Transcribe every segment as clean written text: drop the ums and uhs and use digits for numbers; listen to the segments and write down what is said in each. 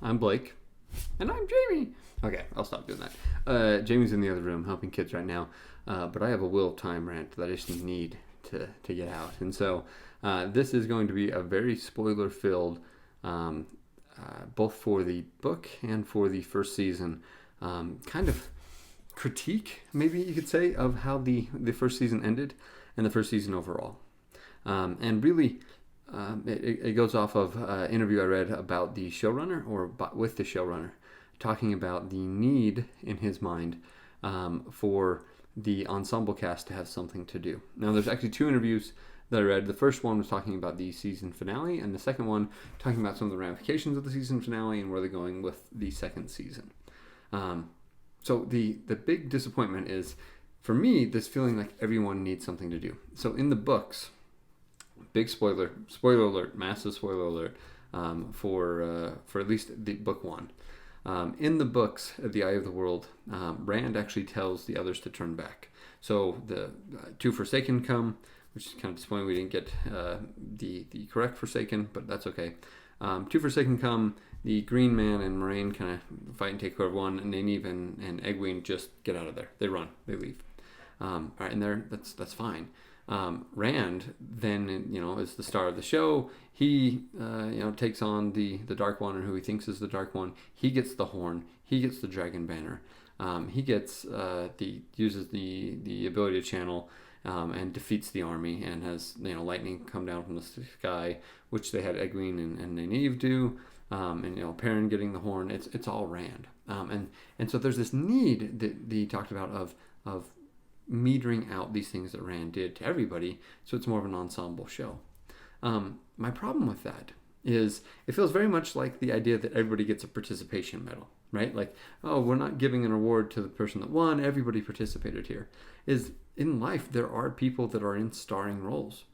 I'm Blake. And I'm Jamie. Okay, I'll stop doing that. Jamie's in the other room helping kids right now. But I have a Will of Time rant that I just need to get out. And so this is going to be a very spoiler filled, both for the book and for the first season, kind of critique, maybe you could say, of how the first season ended and the first season overall. And really, it goes off of an interview I read about the showrunner, or with the showrunner, talking about the need in his mind for the ensemble cast to have something to do. Now, there's actually two interviews that I read. The first one was talking about the season finale, and the second one talking about some of the ramifications of the season finale and where they're going with the second season. So the big disappointment is, for me, this feeling like everyone needs something to do. So in the books, big spoiler alert, massive spoiler alert, for at least the book one. In the books, at the Eye of the World, Rand actually tells the others to turn back. So the two Forsaken come, which is kind of disappointing we didn't get the correct Forsaken, but that's okay. Two Forsaken come, the Green Man and Moiraine kind of fight and take care of one, and Nynaeve and Egwene just get out of there. They run, they leave. All right, and that's fine. Rand then, is the star of the show. He takes on the Dark One, or who he thinks is the Dark One. He gets the horn. He gets the dragon banner. He gets uses the ability to channel, and defeats the army, and has lightning come down from the sky, which they had Egwene and Nynaeve do. And Perrin getting the horn. It's all Rand. And so there's this need that he talked about of metering out these things that Rand did to everybody, so it's more of an ensemble show. My problem with that is it feels very much like the idea that everybody gets a participation medal, right? Like, oh, we're not giving an award to the person that won, everybody participated here. Is in life, there are people that are in starring roles.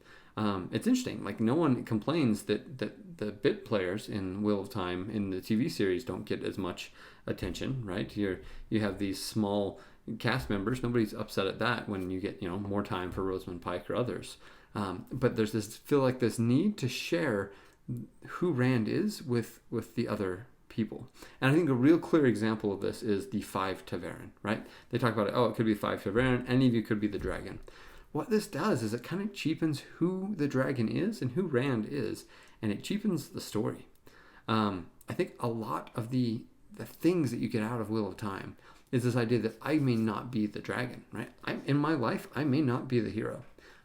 It's interesting, like no one complains that the bit players in Wheel of Time in the TV series don't get as much attention, right? You have these small cast members. Nobody's upset at that when you get more time for Rosamund Pike or others. But there's this need to share who Rand is with the other people. And I think a real clear example of this is the Five Ta'veren, right? They talk about it. Oh, it could be Five Ta'veren. Any of you could be the dragon. What this does is it kind of cheapens who the dragon is and who Rand is, and it cheapens the story. I think a lot of the things that you get out of Wheel of Time is this idea that I may not be the dragon, right? In my life, I may not be the hero.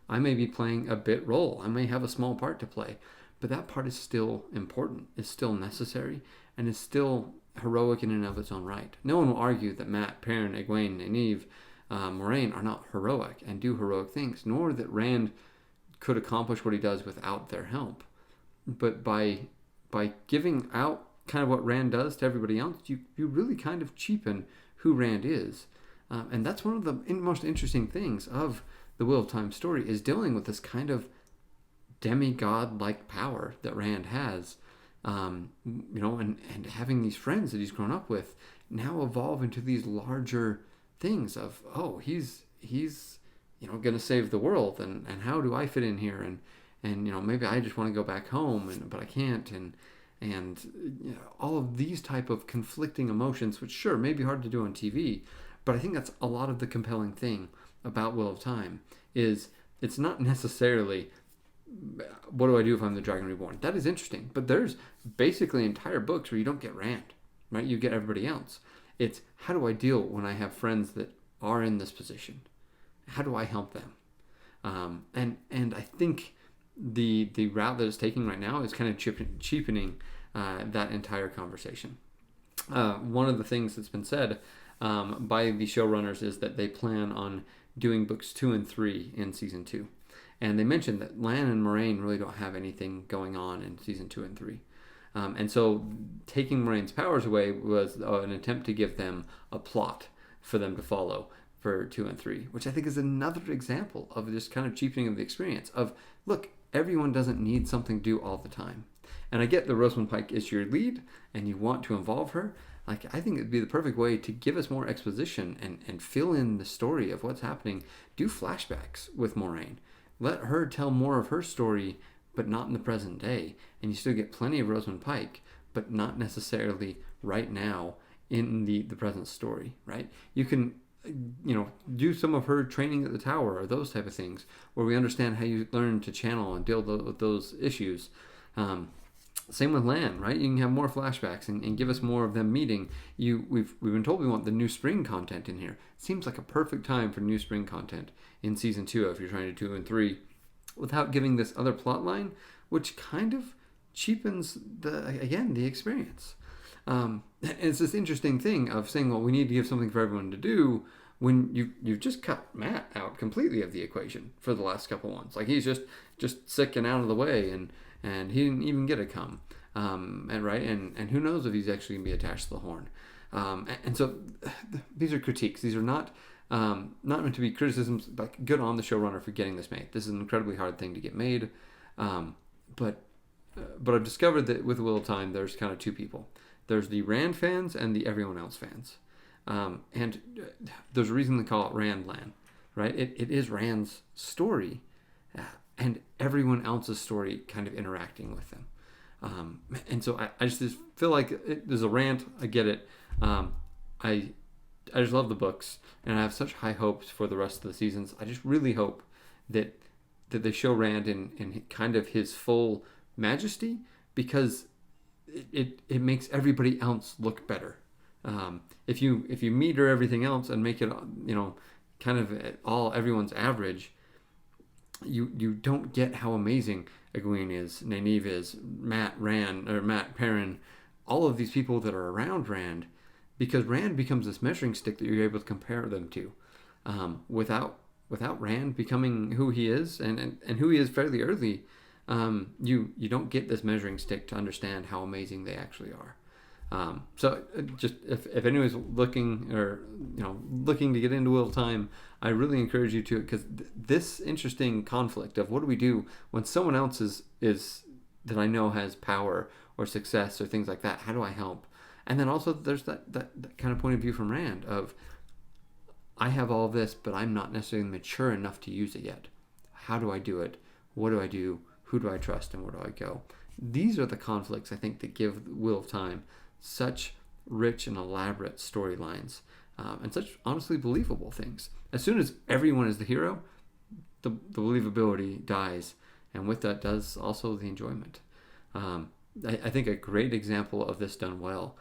I may be playing a bit role. I may have a small part to play, but that part is still important, is still necessary, and is still heroic in and of its own right. No one will argue that Mat, Perrin, Egwene, Nynaeve, Moiraine are not heroic and do heroic things, nor that Rand could accomplish what he does without their help. But by giving out kind of what Rand does to everybody else, you really kind of cheapen who Rand is. And that's one of the most interesting things of the Wheel of Time story, is dealing with this kind of demigod-like power that Rand has, and having these friends that he's grown up with now evolve into these larger things of, oh, he's going to save the world, and how do I fit in here, and maybe I just want to go back home, but I can't, and all of these type of conflicting emotions, which sure may be hard to do on TV, but I think that's a lot of the compelling thing about Wheel of Time, is it's not necessarily what do I do if I'm the Dragon Reborn. That is interesting, but there's basically entire books where you don't get Rand, right? You get everybody else. It's how do I deal when I have friends that are in this position? How do I help them? And I think the route that it's taking right now is kind of cheapening that entire conversation. One of the things that's been said by the showrunners is that they plan on doing books 2 and 3 in season 2. And they mentioned that Lan and Moiraine really don't have anything going on in season 2 and 3. And so taking Moraine's powers away was an attempt to give them a plot for them to follow for 2 and 3, which I think is another example of this kind of cheapening of the experience of, look, everyone doesn't need something to do all the time. And I get that Rosamund Pike is your lead and you want to involve her. Like, I think it'd be the perfect way to give us more exposition and fill in the story of what's happening. Do flashbacks with Moiraine. Let her tell more of her story, but not in the present day. And you still get plenty of Rosamund Pike, but not necessarily right now in the present story, right? You can, do some of her training at the tower or those type of things where we understand how you learn to channel and deal with those issues. Same with Lan, right? You can have more flashbacks and give us more of them meeting. We've been told we want the new spring content in here. Seems like a perfect time for new spring content in season 2 if you're trying to do 2 and 3, without giving this other plot line, which kind of cheapens the experience. And it's this interesting thing of saying, well, we need to give something for everyone to do, when you've just cut Matt out completely of the equation for the last couple ones. Like, he's just sick and out of the way, and he didn't even get to come. And who knows if he's actually gonna be attached to the horn. And so these are critiques. These are not meant to be criticisms. Like, good on the showrunner for getting this made. This is an incredibly hard thing to get made. But I've discovered that with Wheel of Time, there's kind of two people. There's the Rand fans and the everyone else fans. And there's a reason they call it Rand Land, right? It is Rand's story, and everyone else's story kind of interacting with them. And so I just feel like there's a rant. I get it. I just love the books, and I have such high hopes for the rest of the seasons. I just really hope that they show Rand in kind of his full majesty, because it makes everybody else look better. If you meter everything else and make it, kind of all everyone's average, you don't get how amazing Egwene is, Nynaeve is, Matt Perrin, all of these people that are around Rand, because Rand becomes this measuring stick that you're able to compare them to. Without Rand becoming who he is, and who he is fairly early, you don't get this measuring stick to understand how amazing they actually are. So just if anyone's looking to get into Wheel of Time, I really encourage you to, because this interesting conflict of what do we do when someone else is that I know has power or success or things like that, how do I help? And then also there's that kind of point of view from Rand of, I have all this, but I'm not necessarily mature enough to use it yet. How do I do it? What do I do? Who do I trust, and where do I go? These are the conflicts, I think, that give Wheel of Time such rich and elaborate storylines, and such honestly believable things. As soon as everyone is the hero, the believability dies, and with that does also the enjoyment. I think a great example of this done well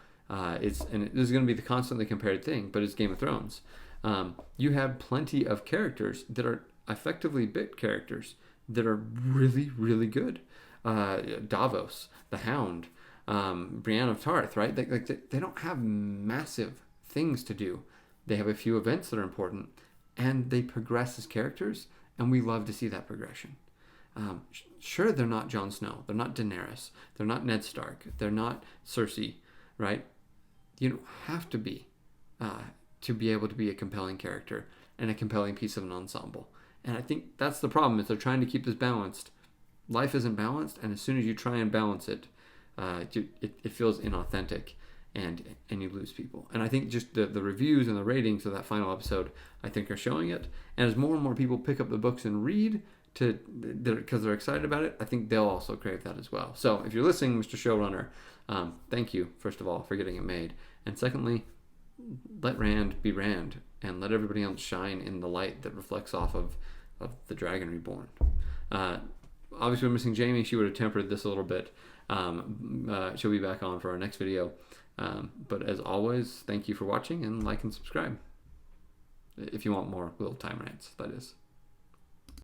is, and this is going to be the constantly compared thing, but it's Game of Thrones. You have plenty of characters that are effectively bit characters that are really, really good. Davos, the Hound, Brienne of Tarth, right? They don't have massive things to do. They have a few events that are important, and they progress as characters, and we love to see that progression. Sure, they're not Jon Snow, they're not Daenerys, they're not Ned Stark, they're not Cersei, right? You don't have to be able to be a compelling character and a compelling piece of an ensemble. And I think that's the problem, is they're trying to keep this balanced. Life isn't balanced, and as soon as you try and balance it, it feels inauthentic, and you lose people. And I think just the reviews and the ratings of that final episode, I think, are showing it. And as more and more people pick up the books and read because they're excited about it, I think they'll also crave that as well. So if you're listening, Mr. Showrunner, thank you, first of all, for getting it made. And secondly, let Rand be Rand, and let everybody else shine in the light that reflects off of the Dragon Reborn. Obviously, we're missing Jamie. She would have tempered this a little bit. She'll be back on for our next video. But as always, thank you for watching, and like and subscribe if you want more Wheel of Time rants, that is.